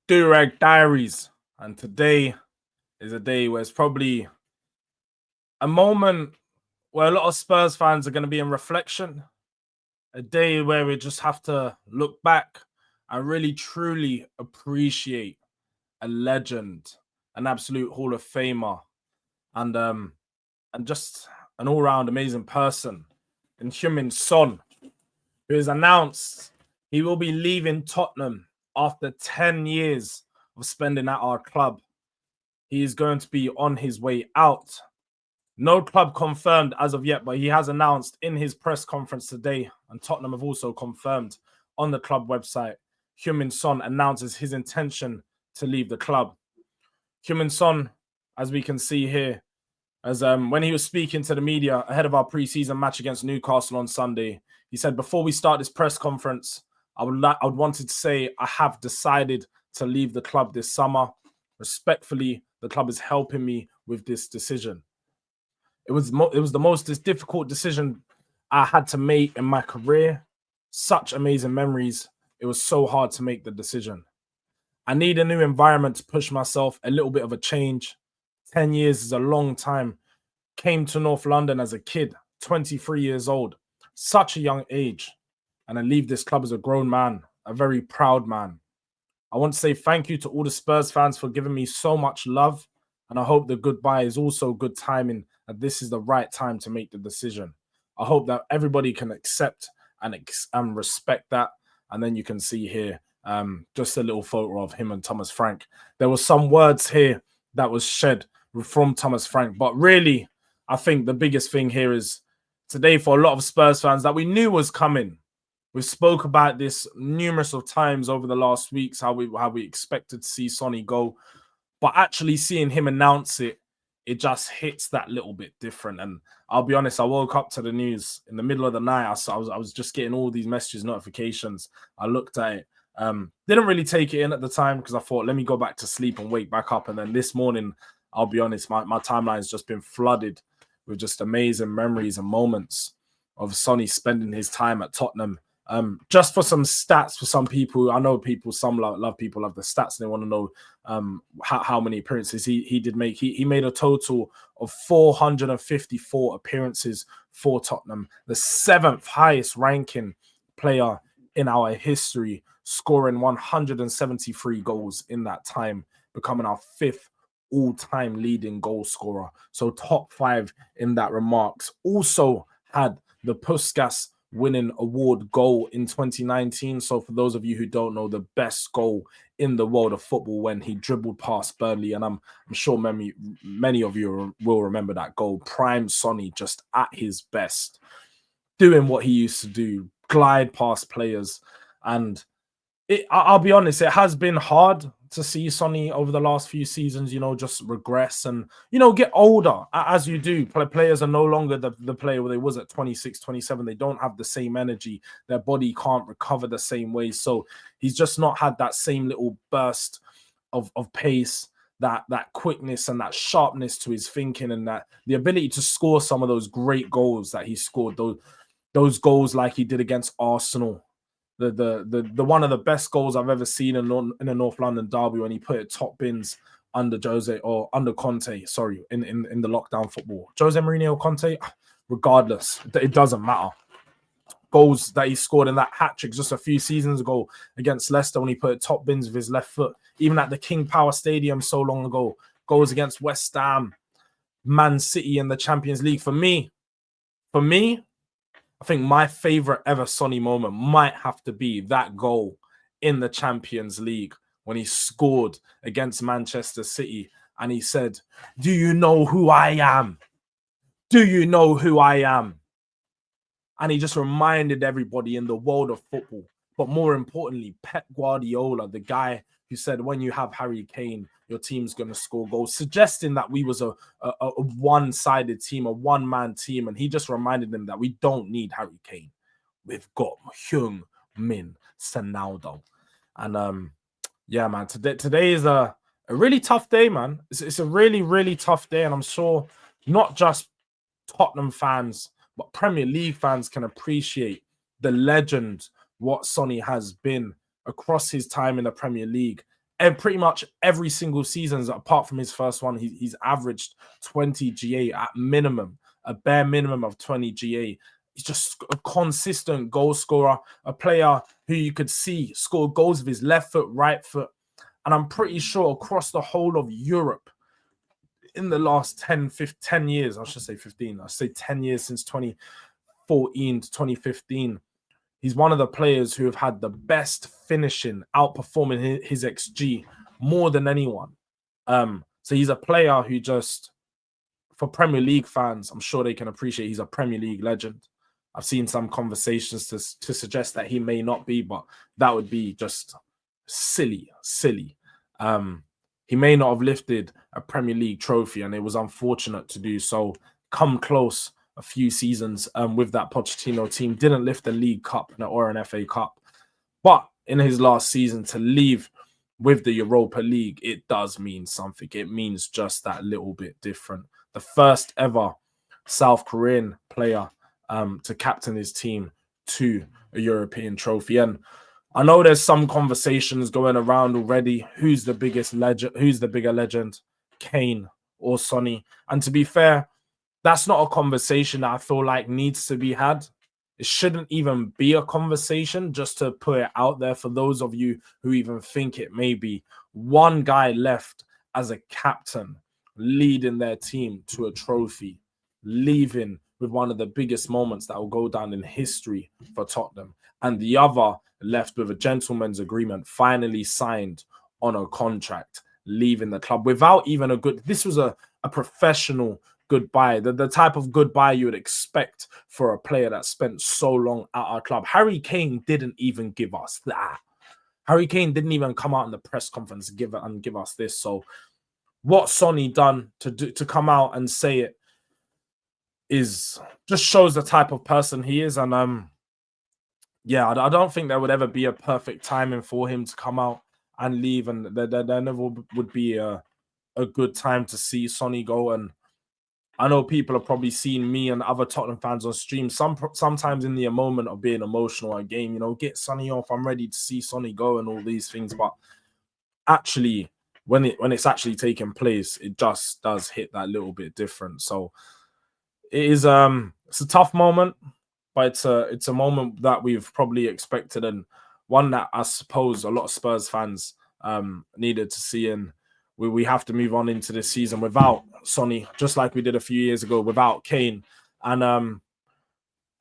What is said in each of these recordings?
Durag Diaries. And today is a day where it's probably a moment where a lot of Spurs fans are going to be in reflection. A day where we just have to look back and really truly appreciate a legend, an absolute Hall of Famer, and just an all-round amazing person in Heung Min Son, who has announced he will be leaving Tottenham after 10 years of spending at our club. He is going to be on his way out. No club confirmed as of yet, but he has announced in his press conference today, and Tottenham have also confirmed on the club website, Heung Min Son announces his intention to leave the club. Heung Min Son, as we can see here, as when he was speaking to the media ahead of our pre-season match against Newcastle on Sunday, he said, "Before we start this press conference, I would wanted to say I have decided to leave the club this summer. Respectfully, the club is helping me with this decision. It was the most difficult decision I had to make in my career. Such amazing memories. It was so hard to make the decision. I need a new environment to push myself, a little bit of a change. 10 years is a long time. Came to North London as a kid, 23 years old, such a young age. And I leave this club as a grown man, a very proud man. I want to say thank you to all the Spurs fans for giving me so much love. And I hope the goodbye is also good timing, that this is the right time to make the decision. I hope that everybody can accept and respect that. And then you can see here just a little photo of him and Thomas Frank. There were some words here that was shed from Thomas Frank. But really, I think the biggest thing here is today for a lot of Spurs fans that we knew was coming. We spoke about this numerous of times over the last weeks, how we expected to see Sonny go. But actually seeing him announce it, it just hits that little bit different. And I'll be honest, I woke up to the news in the middle of the night. I was just getting all these messages, notifications. I looked at it. Didn't really take it in at the time because I thought, let me go back to sleep and wake back up. And then this morning, I'll be honest, my timeline has just been flooded with just amazing memories and moments of Sonny spending his time at Tottenham. Just for some stats for some people, I know people, some love people love the stats. And they want to know how many appearances he did make. He made a total of 454 appearances for Tottenham, the 7th highest ranking player in our history, scoring 173 goals in that time, becoming our 5th all-time leading goal scorer. So top 5 in that remarks. Also had the Puskas winning award goal in 2019. So for those of you who don't know, the best goal in the world of football when he dribbled past Burnley. And I'm sure many of you will remember that goal. Prime Sonny, just at his best, doing what he used to do, glide past players. And I'll be honest, it has been hard to see Sonny over the last few seasons, just regress and, get older as you do. Players are no longer the player where they was at 26, 27. They don't have the same energy. Their body can't recover the same way. So he's just not had that same little burst of pace, that quickness and that sharpness to his thinking, and that the ability to score some of those great goals that he scored, those goals like he did against Arsenal. The one of the best goals I've ever seen in a North London derby, when he put it top bins under Conte, sorry, in the lockdown football. Jose Mourinho or Conte, regardless, it doesn't matter. Goals that he scored in that hat-trick just a few seasons ago against Leicester when he put it top bins with his left foot, even at the King Power Stadium so long ago. Goals against West Ham, Man City in the Champions League. For me, I think my favorite ever Sonny moment might have to be that goal in the Champions League when he scored against Manchester City and he said, "Do you know who I am? Do you know who I am?" And he just reminded everybody in the world of football, but more importantly, Pep Guardiola, the guy who said, when you have Harry Kane, your team's going to score goals, suggesting that we was a one-sided team, a one-man team. And he just reminded them that we don't need Harry Kane. We've got Heung Min Son. And yeah, man, today is a really tough day, man. It's a really, really tough day. And I'm sure not just Tottenham fans, but Premier League fans can appreciate the legend, what Sonny has been across his time in the Premier League, And pretty much every single season, apart from his first one, he's averaged 20 GA at minimum, a bare minimum of 20 GA. He's just a consistent goal scorer, a player who you could see score goals with his left foot, right foot. And I'm pretty sure across the whole of Europe in the last 10 years, I should say 15, I say 10 years since 2014 to 2015, he's one of the players who have had the best finishing, outperforming his XG more than anyone. So he's a player who just, for Premier League fans, I'm sure they can appreciate he's a Premier League legend. I've seen some conversations to suggest that he may not be, but that would be just silly. He may not have lifted a Premier League trophy, and it was unfortunate to do so. Come close a few seasons with that Pochettino team, didn't lift the League Cup or an FA Cup. But in his last season, to leave with the Europa League, it does mean something. It means just that little bit different. The first ever South Korean player to captain his team to a European trophy. And I know there's some conversations going around already. Who's the biggest legend? Who's the bigger legend? Kane or Sonny? And to be fair, that's not a conversation that I feel like needs to be had. It shouldn't even be a conversation, just to put it out there for those of you who even think it may be. One guy left as a captain, leading their team to a trophy, leaving with one of the biggest moments that will go down in history for Tottenham. And the other left with a gentleman's agreement, finally signed on a contract, leaving the club without even a good... This was a professional goodbye, the type of goodbye you would expect for a player that spent so long at our club. Harry Kane didn't even give us that. Harry Kane didn't even come out in the press conference and give us this. So what Sonny done to come out and say it is just shows the type of person he is. And yeah, I don't think there would ever be a perfect timing for him to come out and leave, and there never would be a good time to see Sonny go. And I know people have probably seen me and other Tottenham fans on stream sometimes in the moment of being emotional at game, get Sonny off. I'm ready to see Sonny go and all these things. But actually, when it's actually taking place, it just does hit that little bit different. So it is it's a tough moment, but it's a moment that we've probably expected, and one that I suppose a lot of Spurs fans needed to see. And we have to move on into this season without Sonny, just like we did a few years ago without Kane. And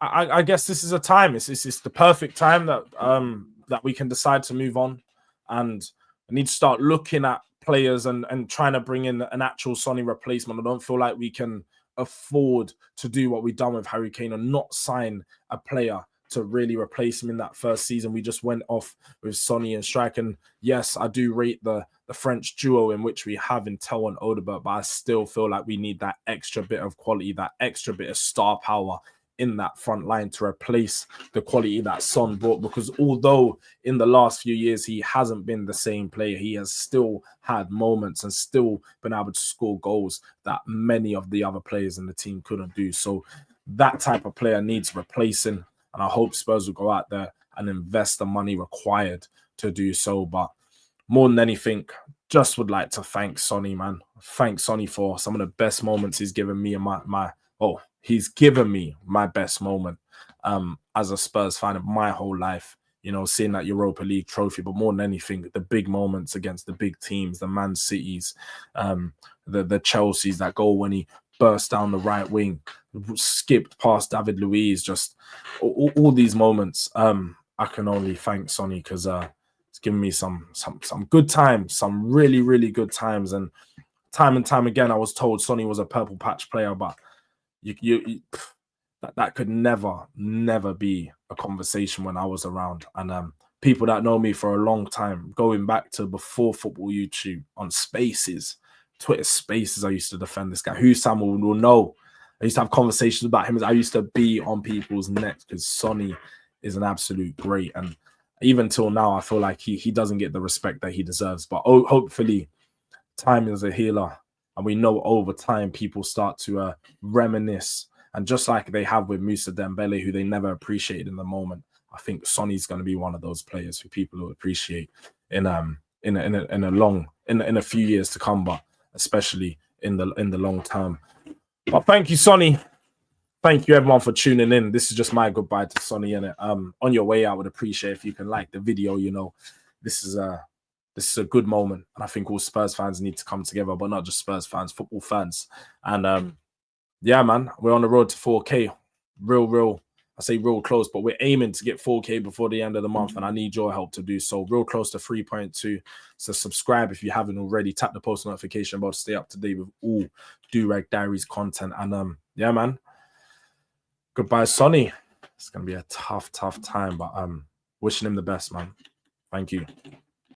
I guess this is a time. It's the perfect time that we can decide to move on, and I need to start looking at players and trying to bring in an actual Sonny replacement. I don't feel like we can afford to do what we've done with Harry Kane and not sign a player to really replace him in that first season. We just went off with Sonny and Strike. And yes, I do rate the French duo in which we have in Tel and Odegaard, but I still feel like we need that extra bit of quality, that extra bit of star power in that front line to replace the quality that Son brought. Because although in the last few years he hasn't been the same player, he has still had moments and still been able to score goals that many of the other players in the team couldn't do. So that type of player needs replacing, and I hope Spurs will go out there and invest the money required to do so. But more than anything, just would like to thank Sonny, man. Thank Sonny for some of the best moments he's given me in he's given me my best moment as a Spurs fan of my whole life, seeing that Europa League trophy. But more than anything, the big moments against the big teams, the Man Cities, the Chelseas, that goal when he burst down the right wing, skipped past David Luiz, just all these moments. I can only thank Sonny because it's given me some good times, some really, really good times. And time again, I was told Sonny was a purple patch player, but that could never be a conversation when I was around. And people that know me for a long time, going back to before football YouTube, on Spaces, Twitter Spaces, I used to defend this guy. Who Sam will know. I used to have conversations about him. I used to be on people's necks because Sonny is an absolute great. And even till now, I feel like he doesn't get the respect that he deserves. But hopefully, time is a healer. And we know over time, people start to reminisce. And just like they have with Moussa Dembele, who they never appreciated in the moment, I think Sonny's going to be one of those players who people will appreciate in in a few years to come, but especially in the long term. But thank you, Sonny. Thank you everyone for tuning in. This is just my goodbye to Sonny, innit? On your way, I would appreciate if you can like the video. You know, this is a good moment, and I think all Spurs fans need to come together, but not just Spurs fans, football fans. And yeah, man, we're on the road to 4K. I say real close, but we're aiming to get 4K before the end of the month, and I need your help to do so. Real close to 3.2. So subscribe if you haven't already. Tap the post notification bell to stay up to date with all Do-Rag Diaries content. And yeah, man. Goodbye, Sonny. It's gonna be a tough time, but wishing him the best, man. Thank you.